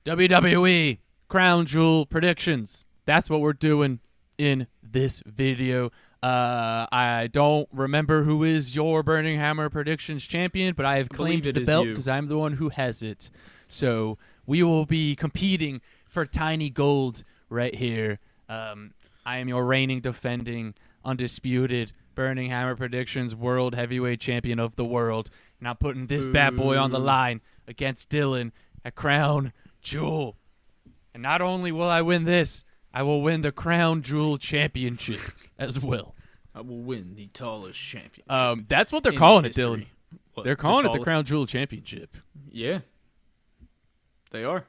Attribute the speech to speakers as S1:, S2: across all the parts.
S1: WWE Crown Jewel predictions. That's what we're doing in this video. I don't remember who is your Burning Hammer predictions champion, but I have claimed the belt because I'm the one who has it. So we will be competing for tiny gold right here. I am your reigning, defending, undisputed Burning Hammer predictions world heavyweight champion of the world. And I'm putting this bad boy on the line against Dillon at Crown Jewel. And not only will I win this, I will win the Crown Jewel Championship as well.
S2: I will win the tallest championship.
S1: That's what they're calling it,
S2: history.
S1: Dillon.
S2: What,
S1: they're calling it the Crown Jewel Championship.
S2: Yeah, they are.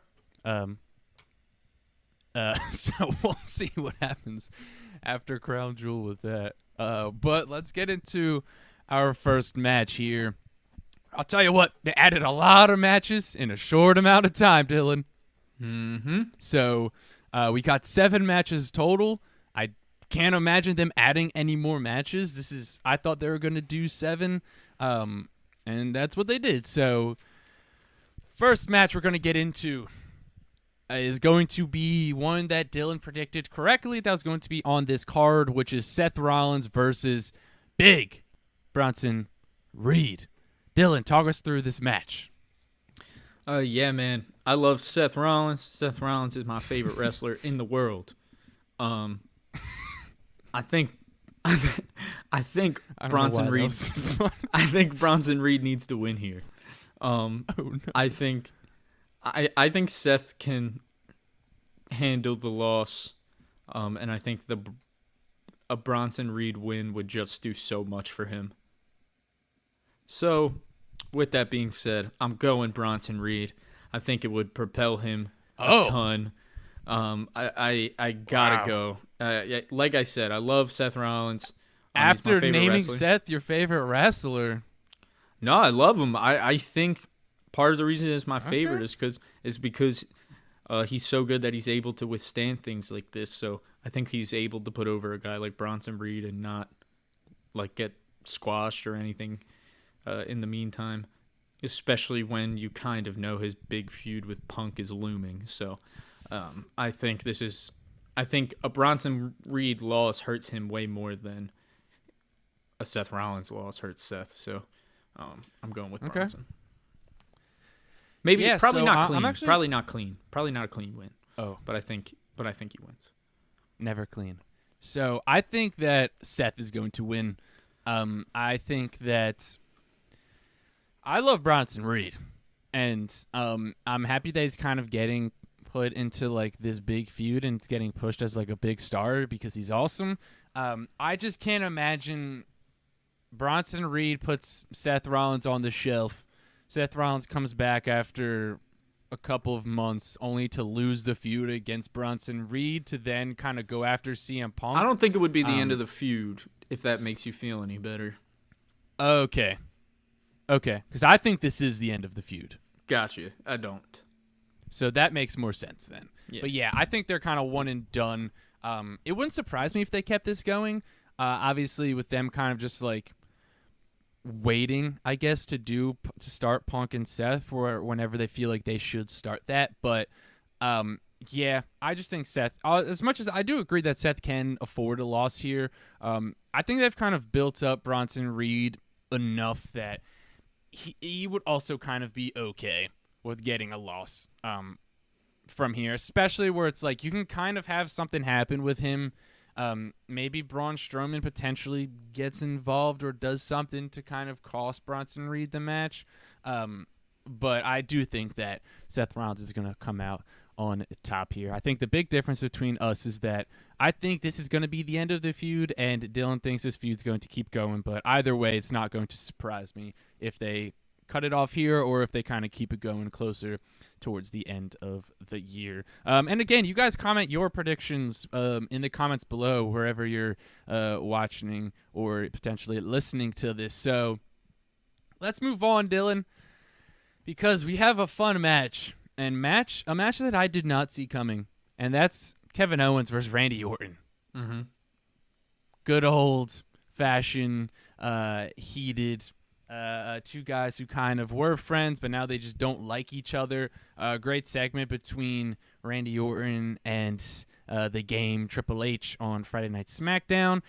S1: So we'll see what happens after Crown Jewel with that. But let's get into our first match here. I'll tell you what, they added a lot of matches in a short amount of time, Dillon.
S2: Mm-hmm.
S1: So we got 7 matches total. I can't imagine them adding any more matches. I thought they were going to do 7, and that's what they did. So first match we're going to get into is going to be one that Dillon predicted correctly. That was going to be on this card, which is Seth Rollins versus Big Bronson Reed. Dillon, talk us through this match.
S2: Yeah, man. I love Seth Rollins. Seth Rollins is my favorite wrestler in the world. I think Bronson Reed. I think Bronson Reed needs to win here.
S1: No.
S2: I think Seth can handle the loss, and I think a Bronson Reed win would just do so much for him. So, with that being said, I'm going Bronson Reed. I think it would propel him a ton. I gotta go. Like I said, I love Seth Rollins.
S1: After naming
S2: wrestler.
S1: Seth your favorite wrestler.
S2: No, I love him. I think part of the reason it's my favorite is because he's so good that he's able to withstand things like this. So I think he's able to put over a guy like Bronson Reed and not like get squashed or anything in the meantime, especially when you kind of know his big feud with Punk is looming. So I think a Bronson Reed loss hurts him way more than a Seth Rollins loss hurts Seth. So I'm going with Bronson. Maybe probably not clean. Probably not clean. Probably not a clean win.
S1: Oh,
S2: but I think he wins.
S1: Never clean. So I think that Seth is going to win. I think that I love Bronson Reed, and I'm happy that he's kind of getting put into like this big feud and it's getting pushed as like a big star because he's awesome. I just can't imagine Bronson Reed puts Seth Rollins on the shelf. Seth Rollins comes back after a couple of months only to lose the feud against Bronson Reed to then kind of go after CM Punk.
S2: I don't think it would be the end of the feud, if that makes you feel any better.
S1: Okay, because I think this is the end of the feud.
S2: Gotcha. I don't.
S1: So that makes more sense then. Yeah. But yeah, I think they're kind of one and done. It wouldn't surprise me if they kept this going. Obviously, with them kind of just like waiting, I guess, to start Punk and Seth for whenever they feel like they should start that. But yeah, I just think Seth, as much as I do agree that Seth can afford a loss here, I think they've kind of built up Bronson Reed enough that he would also kind of be okay with getting a loss from here, especially where it's like you can kind of have something happen with him. Maybe Braun Strowman potentially gets involved or does something to kind of cost Bronson Reed the match. But I do think that Seth Rollins is going to come out on top here. I think the big difference between us is that I think this is going to be the end of the feud, and Dillon thinks this feud's going to keep going. But either way, it's not going to surprise me if they cut it off here or if they kind of keep it going closer towards the end of the year. And again, you guys comment your predictions in the comments below wherever you're watching or potentially listening to this. So let's move on, Dillon, because we have a fun match. And a match that I did not see coming, and that's Kevin Owens versus Randy Orton.
S2: Mm-hmm.
S1: Good old-fashioned, heated Two guys who kind of were friends, but now they just don't like each other. Great segment between Randy Orton and the Game Triple H on Friday Night SmackDown.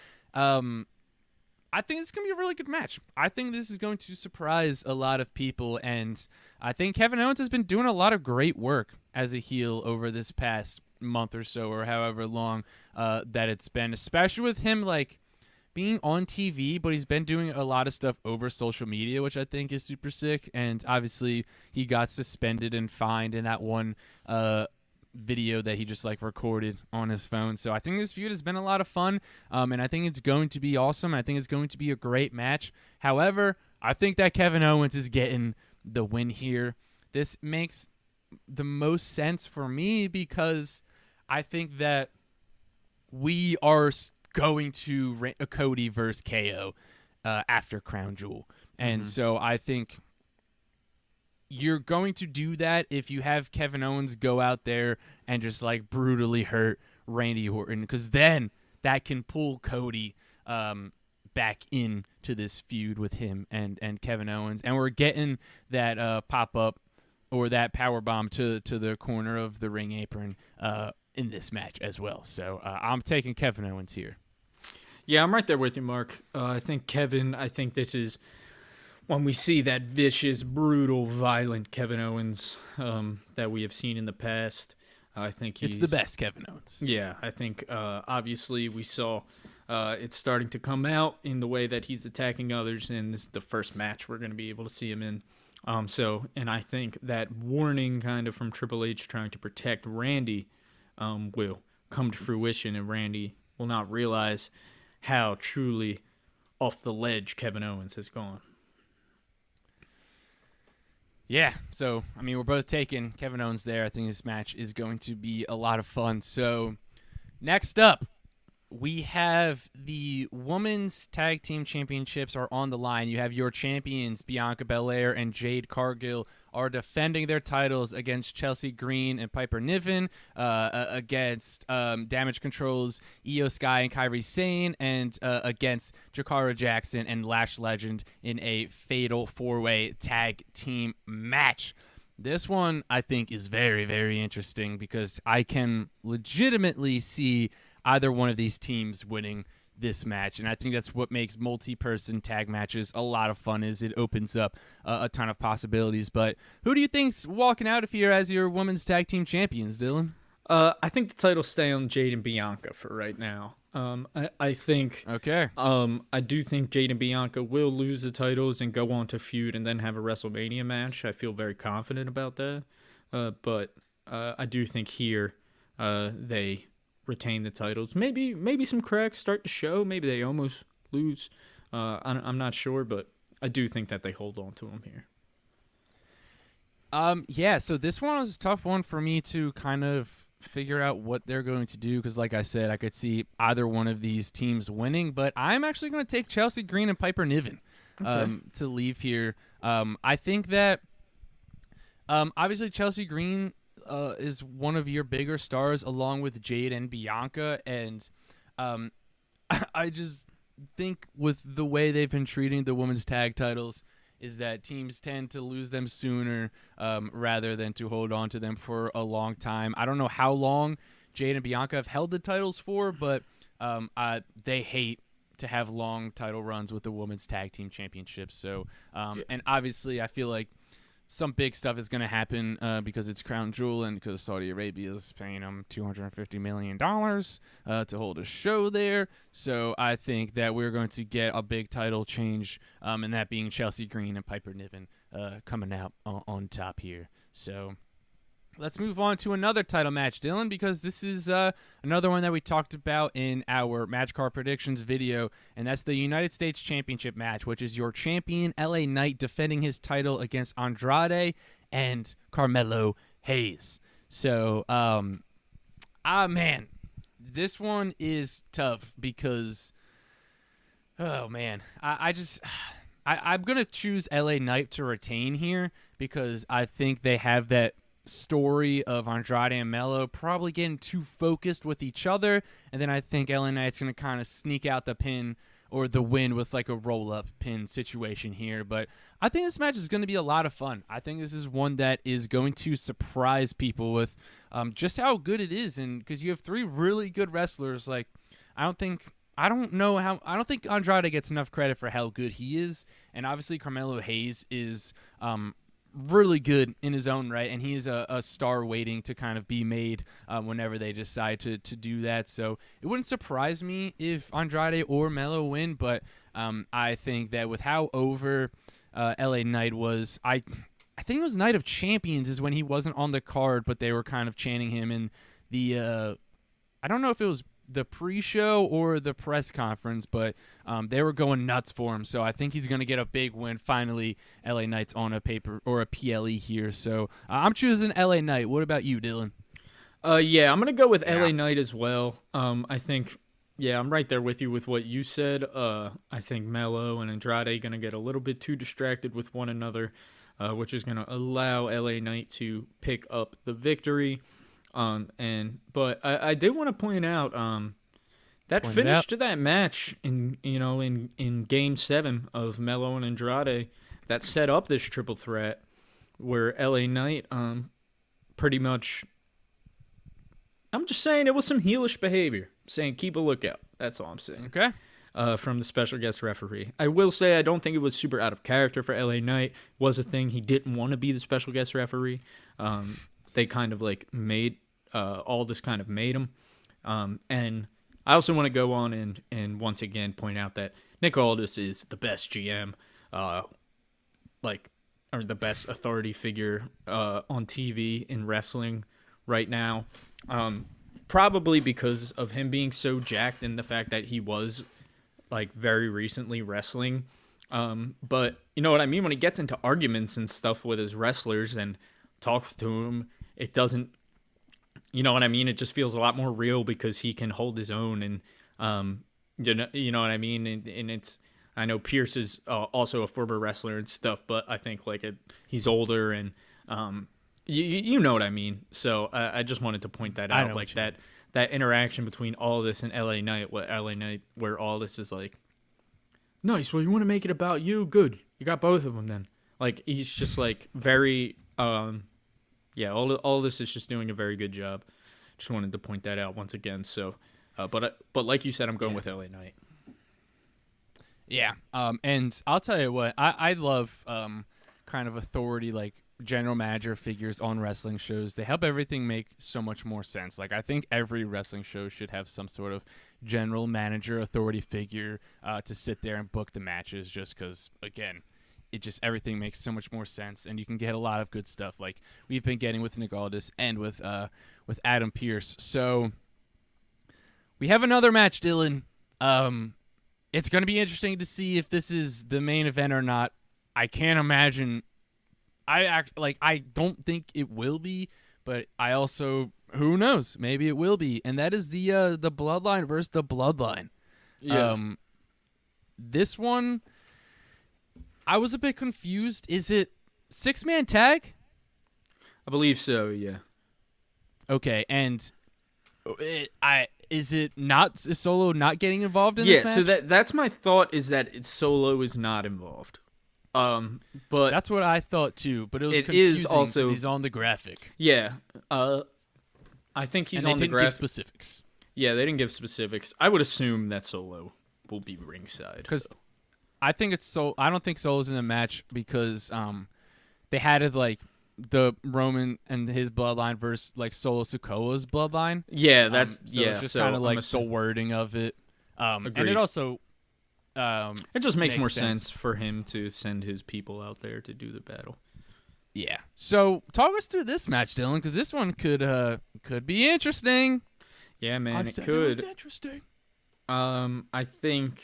S1: I think it's going to be a really good match. I think this is going to surprise a lot of people, and I think Kevin Owens has been doing a lot of great work as a heel over this past month or so, or however long that it's been, especially with him like being on TV, but he's been doing a lot of stuff over social media, which I think is super sick. And obviously he got suspended and fined in that one video that he just like recorded on his phone. So I think this feud has been a lot of fun, and I think it's going to be awesome. I think it's going to be a great match. However, I think that Kevin Owens is getting the win here. This makes the most sense for me because I think that we are going to Cody versus KO after Crown Jewel. And so I think you're going to do that if you have Kevin Owens go out there and just like brutally hurt Randy Orton, because then that can pull Cody back into this feud with him and Kevin Owens. And we're getting that pop-up or that power bomb to the corner of the ring apron in this match as well. So I'm taking Kevin Owens here.
S2: Yeah, I'm right there with you, Mark. I think this is when we see that vicious, brutal, violent Kevin Owens that we have seen in the past. I think
S1: it's the best Kevin Owens.
S2: Yeah, I think obviously we saw it's starting to come out in the way that he's attacking others, and this is the first match we're going to be able to see him in. And I think that warning kind of from Triple H trying to protect Randy will come to fruition, and Randy will not realize how truly off the ledge Kevin Owens has gone.
S1: Yeah, so, I mean, we're both taking Kevin Owens there. I think this match is going to be a lot of fun. So, next up, we have the Women's Tag Team Championships are on the line. You have your champions, Bianca Belair and Jade Cargill, are defending their titles against Chelsea Green and Piper Niven, against Damage Control's Io Sky and Kairi Sane, and against Jakara Jackson and Lash Legend in a fatal four-way tag team match. This one, I think, is very, very interesting because I can legitimately see either one of these teams winning this match, and I think that's what makes multi-person tag matches a lot of fun, is it opens up a ton of possibilities. But who do you think's walking out of here as your women's tag team champions, Dillon?
S2: I think the titles stay on Jade and Bianca for right now. I think
S1: okay.
S2: I do think Jade and Bianca will lose the titles and go on to feud and then have a WrestleMania match. I feel very confident about that. But I do think here they retain the titles. Maybe some cracks start to show. Maybe they almost lose. I'm not sure, but I do think that they hold on to them here.
S1: Yeah, so this one was a tough one for me to kind of figure out what they're going to do because, like I said, I could see either one of these teams winning, but I'm actually going to take Chelsea Green and Piper Niven to leave here. I think that obviously Chelsea Green is one of your bigger stars along with Jade and Bianca, and I just think with the way they've been treating the women's tag titles is that teams tend to lose them sooner rather than to hold on to them for a long time. I don't know how long Jade and Bianca have held the titles for, but they hate to have long title runs with the women's tag team championships. So, and obviously I feel like some big stuff is going to happen because it's Crown Jewel and because Saudi Arabia is paying them $250 million to hold a show there. So I think that we're going to get a big title change, and that being Chelsea Green and Piper Niven coming out on top here. So let's move on to another title match, Dillon, because this is another one that we talked about in our match card predictions video, and that's the United States Championship match, which is your champion, LA Knight, defending his title against Andrade and Carmelo Hayes. So, man, this one is tough because, oh, man, I'm going to choose LA Knight to retain here because I think they have that story of Andrade and Melo probably getting too focused with each other, and then I think LA Knight's going to kind of sneak out the pin or the win with like a roll-up pin situation here. But I think this match is going to be a lot of fun. I think this is one that is going to surprise people with just how good it is, and because you have 3 really good wrestlers. Like I don't think Andrade gets enough credit for how good he is, and obviously Carmelo Hayes is really good in his own right, and he is a star waiting to kind of be made whenever they decide to do that. So it wouldn't surprise me if Andrade or Melo win, but I think that with how over LA Knight was, I think it was Night of Champions is when he wasn't on the card, but they were kind of chanting him in the I don't know if it was the pre-show or the press conference, but they were going nuts for him. So I think he's going to get a big win. Finally, LA Knight's on a paper or a PLE here. So I'm choosing LA Knight. What about you, Dillon?
S2: Yeah, I'm going to go with LA Knight as well. I think, I'm right there with you with what you said. I think Melo and Andrade are going to get a little bit too distracted with one another, which is going to allow LA Knight to pick up the victory. But I did want to point out that finish to that match in Game 7 of Melo and Andrade that set up this triple threat, where LA Knight pretty much, I'm just saying it was some heelish behavior. Saying keep a lookout. That's all I'm saying.
S1: Okay.
S2: From the special guest referee. I will say I don't think it was super out of character for LA Knight. It was a thing. He didn't want to be the special guest referee. They kind of like made Aldis kind of made him. And I also want to go on and once again point out that Nick Aldis is the best GM, or the best authority figure on TV in wrestling right now. Probably because of him being so jacked and the fact that he was like very recently wrestling. But you know what I mean? When he gets into arguments and stuff with his wrestlers and talks to him, it doesn't, you know what I mean? It just feels a lot more real because he can hold his own, and you know what I mean? And it's, I know Pierce is also a former wrestler and stuff, but I think he's older and you know what I mean. So I just wanted to point that out, like that interaction between Aldis and LA Knight, where Aldis is like, nice. Well, you want to make it about you? Good. You got both of them then. Like he's just like very. All this is just doing a very good job. Just wanted to point that out once again. So, but like you said, I'm going with LA Knight.
S1: Yeah. And I'll tell you what, I love kind of authority, like general manager figures on wrestling shows. They help everything make so much more sense. Like I think every wrestling show should have some sort of general manager authority figure to sit there and book the matches, just because, again, it just, everything makes so much more sense, and you can get a lot of good stuff like we've been getting with Nick Aldis and with Adam Pearce. So we have another match, Dillon. It's going to be interesting to see if this is the main event or not. I can't imagine. I don't think it will be, but I also, who knows? Maybe it will be, and that is the Bloodline versus the Bloodline.
S2: Yeah.
S1: This one, I was a bit confused. Is it 6-man tag?
S2: I believe so, yeah.
S1: Okay, and is it not, is Solo not getting involved in this match?
S2: Yeah, so that's my thought, is that Solo is not involved. But
S1: that's what I thought too, but it was
S2: confusing because
S1: he's on the graphic.
S2: Yeah. I think he's on the graphic.
S1: And they didn't give specifics.
S2: Yeah, they didn't give specifics. I would assume that Solo will be ringside.
S1: Because I think I don't think Solo's in the match because they had it like the Roman and his bloodline versus like Solo Sikoa's bloodline.
S2: Yeah, that's
S1: so it's just kind of like the wording of it. And it also
S2: it just makes more sense for him to send his people out there to do the battle.
S1: Yeah. So talk us through this match, Dillon, because this one could be interesting.
S2: Yeah, man, it could.
S1: It was interesting.
S2: I think,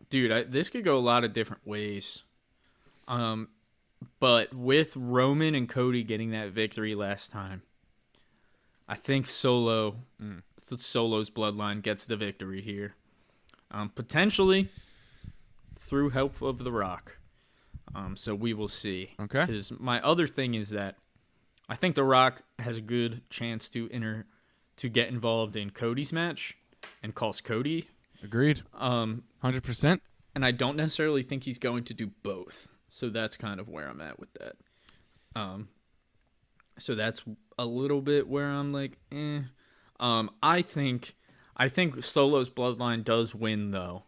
S2: dude, this could go a lot of different ways. But with Roman and Cody getting that victory last time, I think Solo's bloodline gets the victory here. Potentially through help of The Rock. So we will see.
S1: Okay.
S2: Because my other thing is that I think The Rock has a good chance to get involved in Cody's match. and cost Cody.
S1: Agreed. 100%.
S2: And I don't necessarily think he's going to do both. So that's kind of where I'm at with that. So that's a little bit where I'm like, eh. I think Solo's bloodline does win though,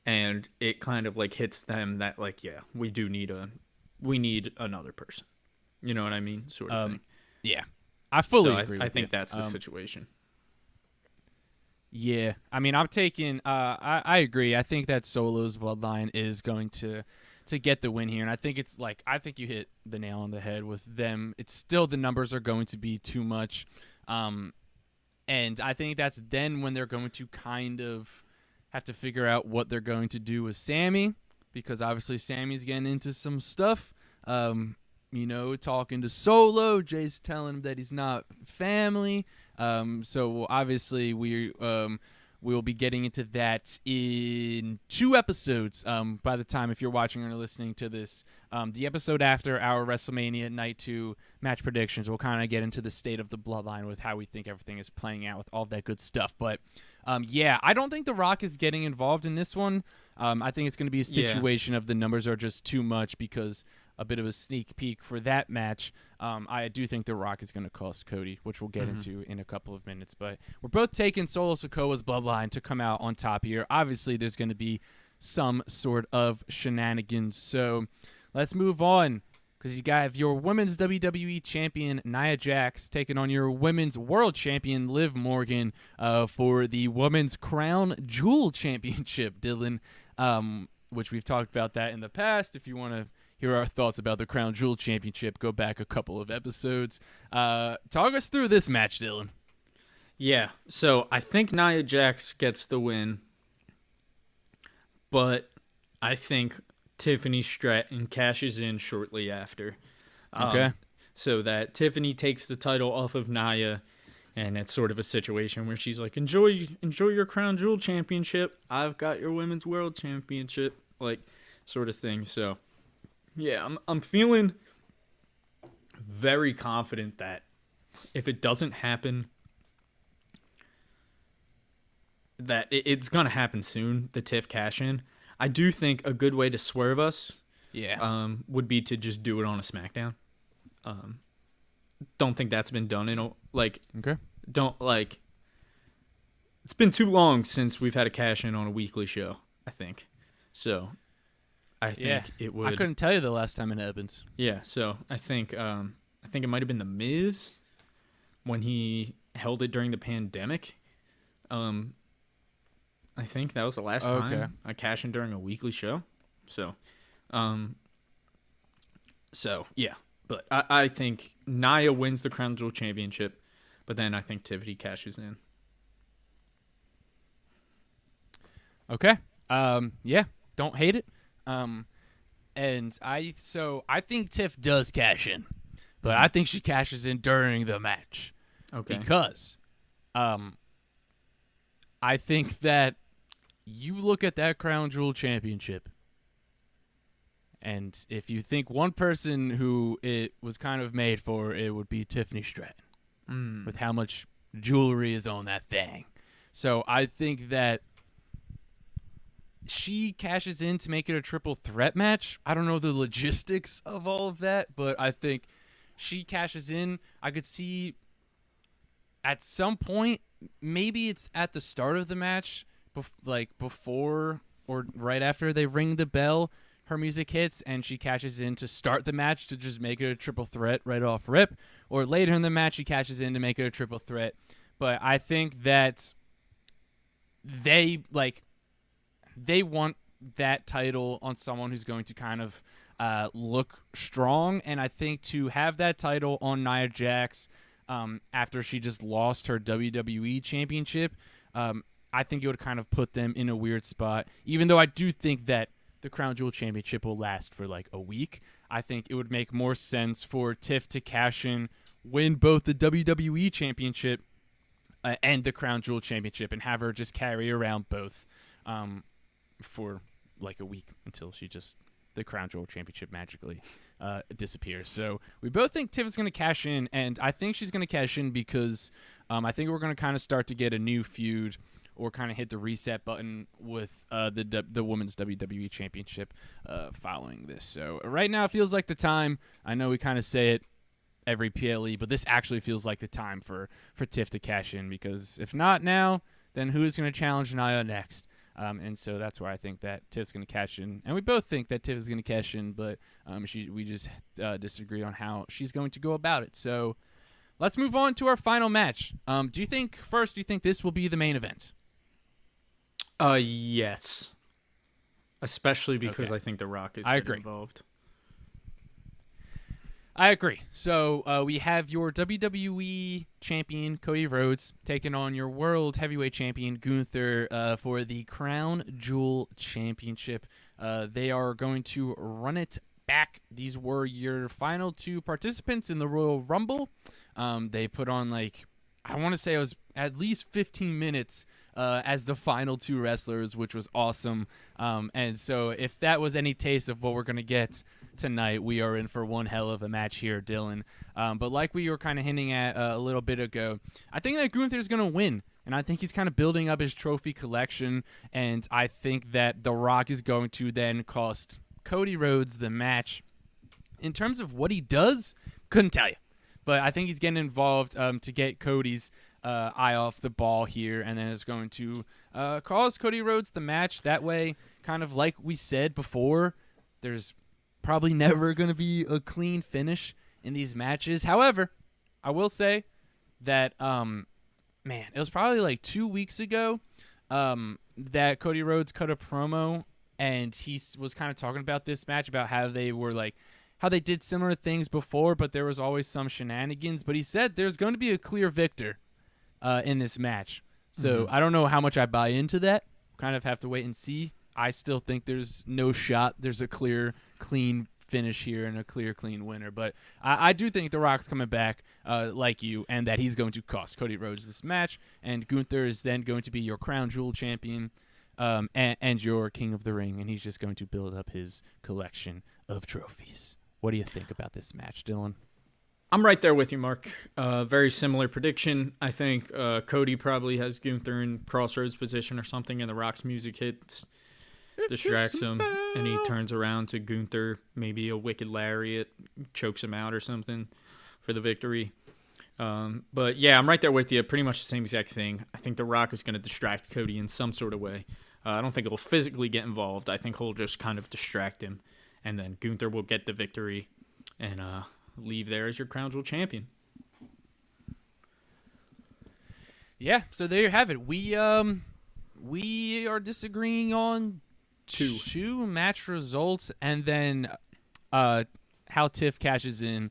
S2: and it kind of like hits them that like, yeah, we need another person. You know what I mean, sort of thing.
S1: Yeah, I fully agree.
S2: I think that's the situation.
S1: Yeah, I mean, I'm taking. I agree. I think that Solo's bloodline is going to get the win here, and I think it's like I think you hit the nail on the head with them. It's still the numbers are going to be too much, and I think that's then when they're going to kind of have to figure out what they're going to do with Sammy, because obviously Sammy's getting into some stuff. Talking to Solo, Jay's telling him that he's not family. So obviously we'll be getting into that in 2 episodes. By the time if you're watching or listening to this, the episode after our WrestleMania Night 2 match predictions, we'll kind of get into the state of the bloodline with how we think everything is playing out with all that good stuff. But I don't think The Rock is getting involved in this one. I think it's going to be a situation of the numbers are just too much because a bit of a sneak peek for that match. I do think The Rock is going to cost Cody, which we'll get into in a couple of minutes. But we're both taking Solo Sikoa's bloodline to come out on top here. Obviously, there's going to be some sort of shenanigans. So let's move on, because you got your women's WWE champion, Nia Jax, taking on your women's world champion, Liv Morgan, for the Women's Crown Jewel Championship, Dillon, which we've talked about that in the past. If you want to hear our thoughts about the Crown Jewel Championship, go back a couple of episodes. Talk us through this match, Dillon.
S2: Yeah, so I think Nia Jax gets the win, but I think Tiffany Stratton cashes in shortly after.
S1: Okay.
S2: So that Tiffany takes the title off of Nia, and it's sort of a situation where she's like, enjoy your Crown Jewel Championship. I've got your Women's World Championship, like, sort of thing. So yeah, I'm feeling very confident that if it doesn't happen, that it's going to happen soon, the Tiff cash-in. I do think a good way to swerve us would be to just do it on a SmackDown. Don't think that's been done in it's been too long since we've had a cash-in on a weekly show, I think. So I think it would.
S1: I couldn't tell you the last time it happens.
S2: Yeah, so I think it might have been The Miz when he held it during the pandemic. I think that was the last time I cashed in during a weekly show. So, yeah. But I think Nia wins the Crown Jewel Championship, but then I think Tiffany cashes in.
S1: Okay. Don't hate it. And I think Tiff does cash in, but I think she cashes in during the match.
S2: Okay.
S1: Because, I think that you look at that Crown Jewel Championship, and if you think one person who it was kind of made for, it would be Tiffany Stratton, with how much jewelry is on that thing. So I think that she cashes in to make it a triple threat match. I don't know the logistics of all of that, but I think she cashes in. I could see at some point, maybe it's at the start of the match, before or right after they ring the bell, her music hits and she cashes in to start the match to just make it a triple threat right off rip, or later in the match she cashes in to make it a triple threat. But I think that they want that title on someone who's going to kind of look strong, and I think to have that title on Nia Jax after she just lost her WWE Championship, I think it would kind of put them in a weird spot. Even though I do think that the Crown Jewel Championship will last for like a week, I think it would make more sense for Tiff to cash in, win both the WWE Championship and the Crown Jewel Championship, and have her just carry around both for like a week until the Crown Jewel Championship magically disappears. So we both think Tiff is going to cash in, and I think she's going to cash in because I think we're going to kind of start to get a new feud, or kind of hit the reset button with the Women's WWE Championship following this. So right now it feels like the time. I know we kind of say it every PLE, but this actually feels like the time for Tiff to cash in, because if not now, then who is going to challenge Nia next? And so that's why I think that Tiff's going to cash in. And we both think that Tiff is going to cash in, but we just disagree on how she's going to go about it. So let's move on to our final match. Do you think this will be the main event?
S2: Yes. Especially because I think The Rock is involved.
S1: I agree. So we have your WWE champion, Cody Rhodes, taking on your World Heavyweight champion, Gunther, for the Crown Jewel Championship. They are going to run it back. These were your final 2 participants in the Royal Rumble. They put on, I want to say it was at least 15 minutes as the final 2 wrestlers, which was awesome. And so if that was any taste of what we're going to get tonight, we are in for one hell of a match here, Dillon. But like we were kind of hinting at a little bit ago, I think that Gunther's going to win. And I think he's kind of building up his trophy collection. And I think that The Rock is going to then cost Cody Rhodes the match. In terms of what he does, couldn't tell you. But I think he's getting involved to get Cody's eye off the ball here, and then it's going to cause Cody Rhodes the match. That way, kind of like we said before, there's probably never going to be a clean finish in these matches. However, I will say that, it was probably 2 weeks ago that Cody Rhodes cut a promo, and he was kind of talking about this match, about how they were how they did similar things before, but there was always some shenanigans. But he said there's going to be a clear victor in this match. So I don't know how much I buy into that. Kind of have to wait and see. I still think there's no shot. There's a clear, clean finish here and a clear, clean winner. But I do think The Rock's coming back like you, and that he's going to cost Cody Rhodes this match. And Gunther is then going to be your Crown Jewel champion and your King of the Ring. And he's just going to build up his collection of trophies. What do you think about this match, Dillon?
S2: I'm right there with you, Mark. Very similar prediction. I think Cody probably has Gunther in crossroads position or something, and The Rock's music hits, distracts him, and he turns around to Gunther, maybe a wicked lariat, chokes him out or something for the victory. But yeah, I'm right there with you. Pretty much the same exact thing. I think The Rock is going to distract Cody in some sort of way. I don't think he'll physically get involved. I think he'll just kind of distract him, and then Gunther will get the victory and leave there as your Crown Jewel champion.
S1: Yeah, so there you have it. We are disagreeing on two match results, and then how Tiff cashes in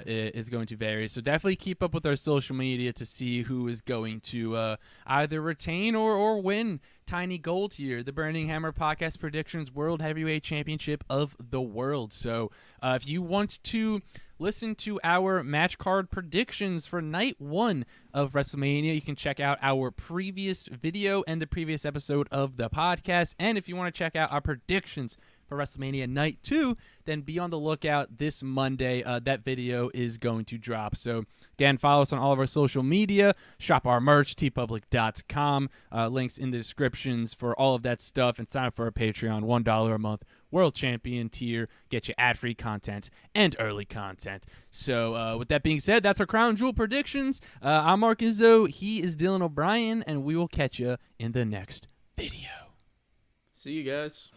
S1: is going to vary. So definitely keep up with our social media to see who is going to either retain or win Tiny Gold here, the Burning Hammer Podcast Predictions World Heavyweight Championship of the World. So if you want to listen to our match card predictions for night 1 of WrestleMania, you can check out our previous video and the previous episode of the podcast. And if you want to check out our predictions for WrestleMania Night 2, then be on the lookout this Monday. That video is going to drop. So, again, follow us on all of our social media. Shop our merch, tpublic.com. Links in the descriptions for all of that stuff. And sign up for our Patreon, $1 a month. World Champion tier. Get you ad-free content and early content. So, with that being said, that's our Crown Jewel predictions. I'm Mark Izzo. He is Dillon O'Brien. And we will catch you in the next video.
S2: See you guys.